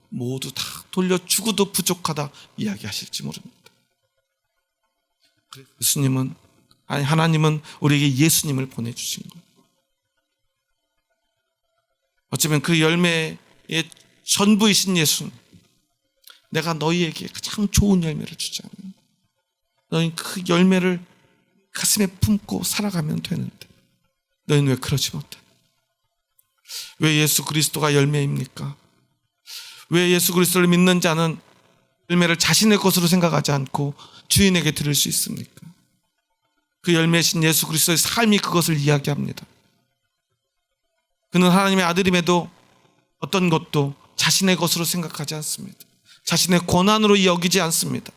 모두 다 돌려주고도 부족하다 이야기하실지 모릅니다. 예수님은, 아니 하나님은 우리에게 예수님을 보내주신 거예요. 어쩌면 그 열매의 전부이신 예수님, 내가 너희에게 가장 좋은 열매를 주자면 너희는 그 열매를 가슴에 품고 살아가면 되는데 너희는 왜 그러지 못해? 왜 예수 그리스도가 열매입니까? 왜 예수 그리스도를 믿는 자는 열매를 자신의 것으로 생각하지 않고 주인에게 드릴 수 있습니까? 그 열매이신 예수 그리스도의 삶이 그것을 이야기합니다. 그는 하나님의 아들임에도 어떤 것도 자신의 것으로 생각하지 않습니다. 자신의 권한으로 여기지 않습니다.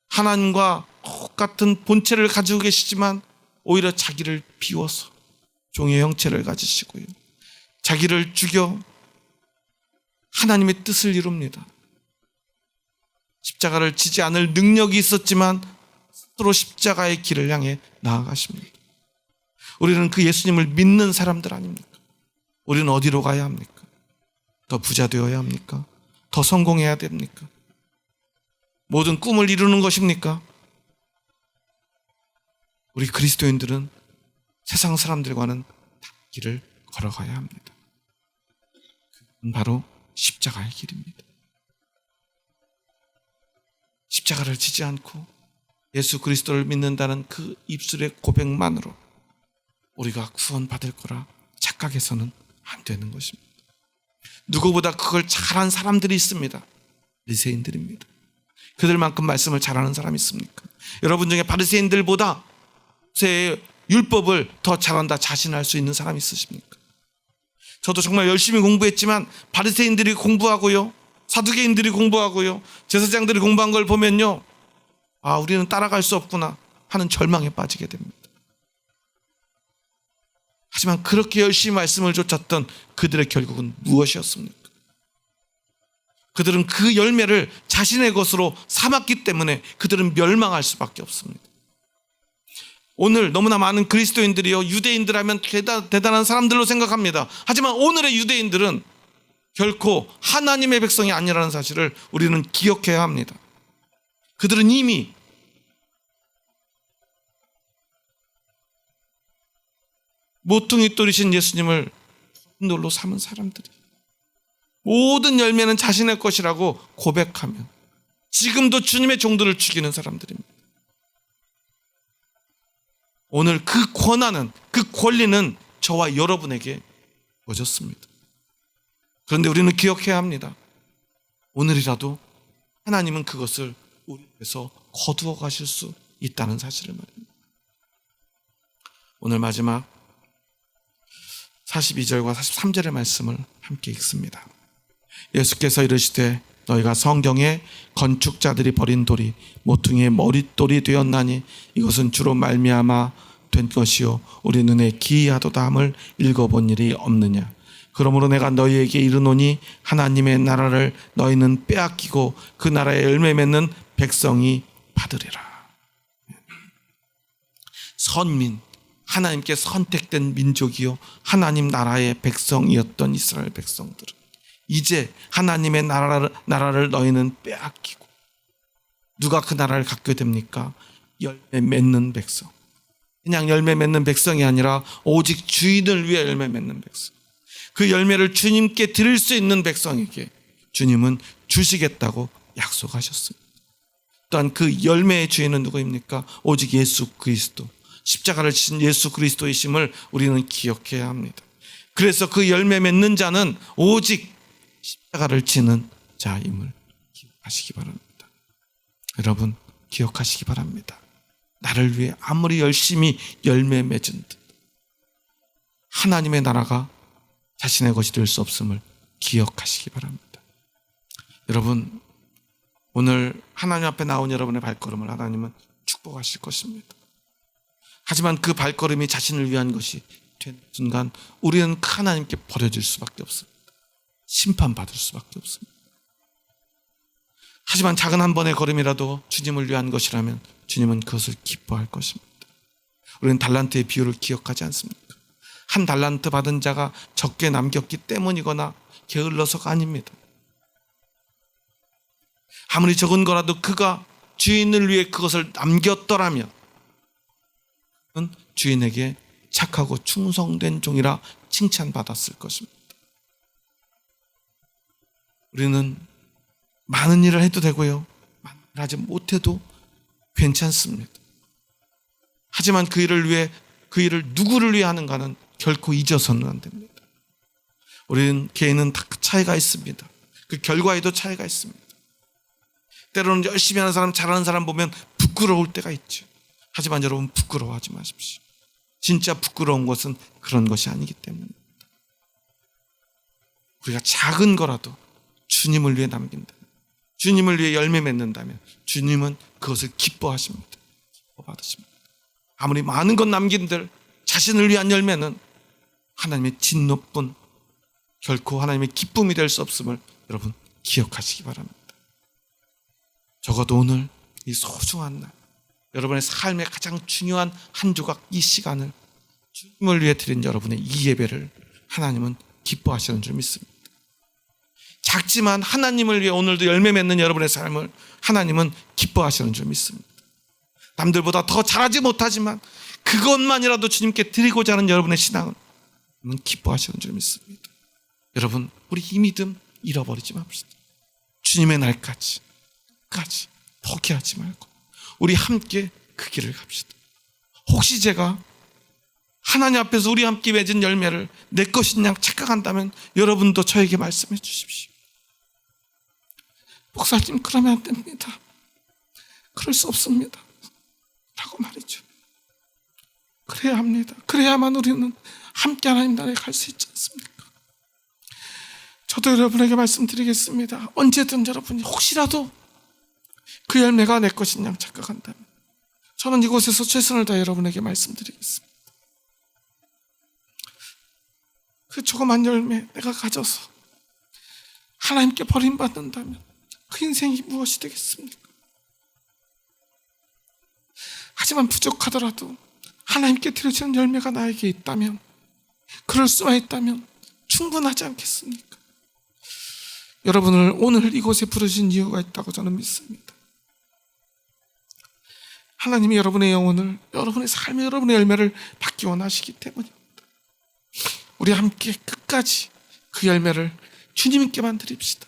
하나님과 똑같은 본체를 가지고 계시지만 오히려 자기를 비워서 종의 형체를 가지시고요, 자기를 죽여 하나님의 뜻을 이룹니다. 십자가를 지지 않을 능력이 있었지만 스스로 십자가의 길을 향해 나아가십니다. 우리는 그 예수님을 믿는 사람들 아닙니까? 우리는 어디로 가야 합니까? 더 부자 되어야 합니까? 더 성공해야 됩니까? 모든 꿈을 이루는 것입니까? 우리 그리스도인들은 세상 사람들과는 다른 길을 걸어가야 합니다. 그건 바로 십자가의 길입니다. 십자가를 지지 않고 예수 그리스도를 믿는다는 그 입술의 고백만으로 우리가 구원받을 거라 착각해서는 안 되는 것입니다. 누구보다 그걸 잘한 사람들이 있습니다. 바리새인들입니다. 그들만큼 말씀을 잘하는 사람이 있습니까? 여러분 중에 바리새인들보다 제 율법을 더 잘한다 자신할 수 있는 사람이 있으십니까? 저도 정말 열심히 공부했지만 바리새인들이 공부하고요, 사두개인들이 공부하고요, 제사장들이 공부한 걸 보면요, 아, 우리는 따라갈 수 없구나 하는 절망에 빠지게 됩니다. 하지만 그렇게 열심히 말씀을 쫓았던 그들의 결국은 무엇이었습니까? 그들은 그 열매를 자신의 것으로 삼았기 때문에 그들은 멸망할 수밖에 없습니다. 오늘 너무나 많은 그리스도인들이요, 유대인들 하면 대단한 사람들로 생각합니다. 하지만 오늘의 유대인들은 결코 하나님의 백성이 아니라는 사실을 우리는 기억해야 합니다. 그들은 이미 모퉁이 돌이신 예수님을 돌로 삼은 사람들이, 모든 열매는 자신의 것이라고 고백하며 지금도 주님의 종들을 죽이는 사람들입니다. 오늘 그 권한은, 그 권리는 저와 여러분에게 주어졌습니다. 그런데 우리는 기억해야 합니다. 오늘이라도 하나님은 그것을 우리에게서 거두어 가실 수 있다는 사실을 말입니다. 오늘 마지막 42절과 43절의 말씀을 함께 읽습니다. 예수께서 이르시되 너희가 성경에 건축자들이 버린 돌이 모퉁이의 머릿돌이 되었나니 이것은 주로 말미암아 된 것이요 우리 눈에 기이하도다 함을 읽어본 일이 없느냐. 그러므로 내가 너희에게 이르노니 하나님의 나라를 너희는 빼앗기고 그 나라에 열매 맺는 백성이 받으리라. 선민, 하나님께 선택된 민족이요 하나님 나라의 백성이었던 이스라엘 백성들은 이제 하나님의 나라를 너희는 빼앗기고, 누가 그 나라를 갖게 됩니까? 열매 맺는 백성, 그냥 열매 맺는 백성이 아니라 오직 주인을 위해 열매 맺는 백성. 그 열매를 주님께 드릴 수 있는 백성에게 주님은 주시겠다고 약속하셨습니다. 또한 그 열매의 주인은 누구입니까? 오직 예수 그리스도, 십자가를 지신 예수 그리스도이심을 우리는 기억해야 합니다. 그래서 그 열매 맺는 자는 오직 십자가를 지는 자임을 기억하시기 바랍니다. 여러분, 기억하시기 바랍니다. 나를 위해 아무리 열심히 열매 맺은 듯 하나님의 나라가 자신의 것이 될 수 없음을 기억하시기 바랍니다. 여러분, 오늘 하나님 앞에 나온 여러분의 발걸음을 하나님은 축복하실 것입니다. 하지만 그 발걸음이 자신을 위한 것이 된 순간 우리는 하나님께 버려질 수밖에 없습니다. 심판받을 수밖에 없습니다. 하지만 작은 한 번의 걸음이라도 주님을 위한 것이라면 주님은 그것을 기뻐할 것입니다. 우리는 달란트의 비유를 기억하지 않습니까? 한 달란트 받은 자가 적게 남겼기 때문이거나 게을러서가 아닙니다. 아무리 적은 거라도 그가 주인을 위해 그것을 남겼더라면 그는 주인에게 착하고 충성된 종이라 칭찬받았을 것입니다. 우리는 많은 일을 해도 되고요, 많은 일을 하지 못해도 괜찮습니다. 하지만 그 일을 위해, 그 일을 누구를 위해 하는가는 결코 잊어서는 안 됩니다. 우리는 개인은 다 차이가 있습니다. 그 결과에도 차이가 있습니다. 때로는 열심히 하는 사람, 잘하는 사람 보면 부끄러울 때가 있죠. 하지만 여러분, 부끄러워하지 마십시오. 진짜 부끄러운 것은 그런 것이 아니기 때문입니다. 우리가 작은 거라도 주님을 위해 남긴다, 주님을 위해 열매 맺는다면 주님은 그것을 기뻐하십니다. 기뻐 받으십니다. 아무리 많은 것 남긴들 자신을 위한 열매는 하나님의 진노뿐 결코 하나님의 기쁨이 될 수 없음을 여러분 기억하시기 바랍니다. 적어도 오늘 이 소중한 날, 여러분의 삶의 가장 중요한 한 조각 이 시간을 주님을 위해 드린 여러분의 이 예배를 하나님은 기뻐하시는 줄 믿습니다. 작지만 하나님을 위해 오늘도 열매 맺는 여러분의 삶을 하나님은 기뻐하시는 줄 믿습니다. 남들보다 더 잘하지 못하지만 그것만이라도 주님께 드리고자 하는 여러분의 신앙은 기뻐하시는 줄 믿습니다. 여러분, 우리 이 믿음 잃어버리지 맙시다. 주님의 날까지 끝까지 포기하지 말고 우리 함께 그 길을 갑시다. 혹시 제가 하나님 앞에서 우리 함께 맺은 열매를 내 것인 양 착각한다면 여러분도 저에게 말씀해 주십시오. 목사님, 그러면 안 됩니다. 그럴 수 없습니다. 라고 말이죠. 그래야 합니다. 그래야만 우리는 함께 하나님 나라에 갈 수 있지 않습니까? 저도 여러분에게 말씀드리겠습니다. 언제든 여러분이 혹시라도 그 열매가 내 것인 양 착각한다면 저는 이곳에서 최선을 다해 여러분에게 말씀드리겠습니다. 그 조그만 열매 내가 가져서 하나님께 버림받는다면 그 인생이 무엇이 되겠습니까? 하지만 부족하더라도 하나님께 드려지는 열매가 나에게 있다면, 그럴 수만 있다면 충분하지 않겠습니까? 여러분을 오늘 이곳에 부르신 이유가 있다고 저는 믿습니다. 하나님이 여러분의 영혼을, 여러분의 삶의 여러분의 열매를 받기 원하시기 때문입니다. 우리 함께 끝까지 그 열매를 주님께만 드립시다.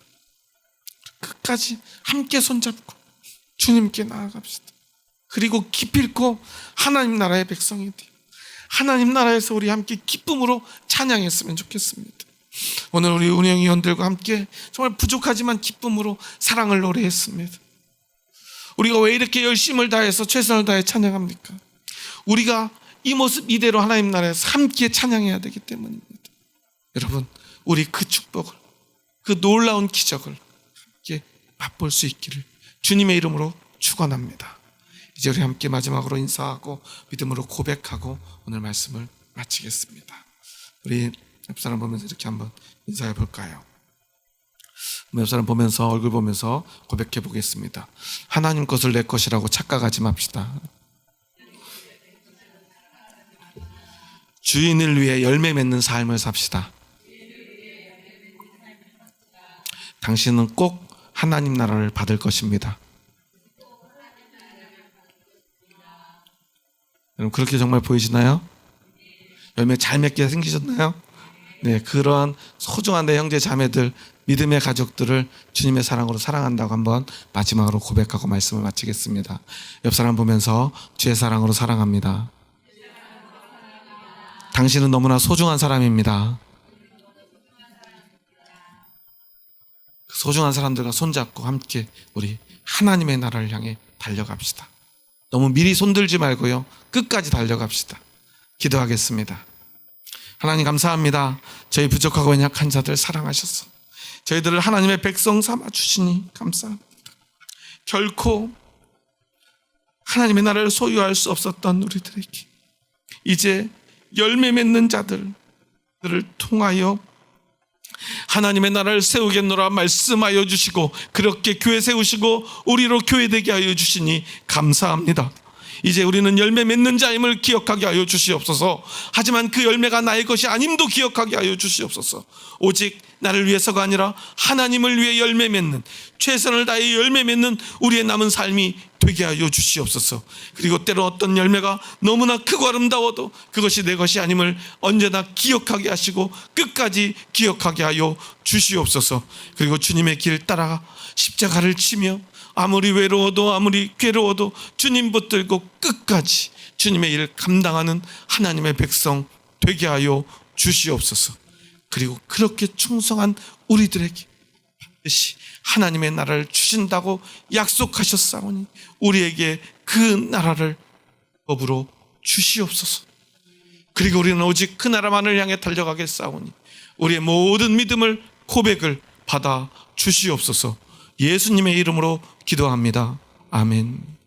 끝까지 함께 손잡고 주님께 나아갑시다. 그리고 기필코 하나님 나라의 백성이 되어 하나님 나라에서 우리 함께 기쁨으로 찬양했으면 좋겠습니다. 오늘 우리 운영 위원들과 함께 정말 부족하지만 기쁨으로 사랑을 노래했습니다. 우리가 왜 이렇게 열심을 다해서 최선을 다해 찬양합니까? 우리가 이 모습 이대로 하나님 나라에서 함께 찬양해야 되기 때문입니다. 여러분, 우리 그 축복을, 그 놀라운 기적을 함께 맛볼 수 있기를 주님의 이름으로 축원합니다. 이제 우리 함께 마지막으로 인사하고 믿음으로 고백하고 오늘 말씀을 마치겠습니다. 우리 옆 사람 보면서 이렇게 한번 인사해 볼까요? 옆 사람 보면서, 얼굴 보면서 고백해 보겠습니다. 하나님 것을 내 것이라고 착각하지 맙시다. 주인을 위해 열매 맺는 삶을 삽시다. 당신은 꼭 하나님 나라를 받을 것입니다. 여러분 그렇게 정말 보이시나요? 열매 잘 맺게 생기셨나요? 네, 그러한 소중한 내 형제 자매들, 믿음의 가족들을 주님의 사랑으로 사랑한다고 한번 마지막으로 고백하고 말씀을 마치겠습니다. 옆 사람 보면서 주의 사랑으로 사랑합니다. 당신은 너무나 소중한 사람입니다. 소중한 사람들과 손잡고 함께 우리 하나님의 나라를 향해 달려갑시다. 너무 미리 손들지 말고요, 끝까지 달려갑시다. 기도하겠습니다. 하나님 감사합니다. 저희 부족하고 연약한 자들 사랑하셔서 저희들을 하나님의 백성 삼아 주시니 감사합니다. 결코 하나님의 나라를 소유할 수 없었던 우리들에게 이제 열매 맺는 자들을 통하여 하나님의 나라를 세우겠노라 말씀하여 주시고 그렇게 교회 세우시고 우리로 교회되게 하여 주시니 감사합니다. 이제 우리는 열매 맺는 자임을 기억하게 하여 주시옵소서. 하지만 그 열매가 나의 것이 아님도 기억하게 하여 주시옵소서. 오직 나를 위해서가 아니라 하나님을 위해 열매 맺는, 최선을 다해 열매 맺는 우리의 남은 삶이 되게 하여 주시옵소서. 그리고 때로 어떤 열매가 너무나 크고 아름다워도 그것이 내 것이 아님을 언제나 기억하게 하시고 끝까지 기억하게 하여 주시옵소서. 그리고 주님의 길 따라 십자가를 치며 아무리 외로워도 아무리 괴로워도 주님 붙들고 끝까지 주님의 일을 감당하는 하나님의 백성 되게 하여 주시옵소서. 그리고 그렇게 충성한 우리들에게 반드시 하나님의 나라를 주신다고 약속하셨사오니 우리에게 그 나라를 법으로 주시옵소서. 그리고 우리는 오직 그 나라만을 향해 달려가겠사오니 우리의 모든 믿음을 고백을 받아 주시옵소서. 예수님의 이름으로 기도합니다. 아멘.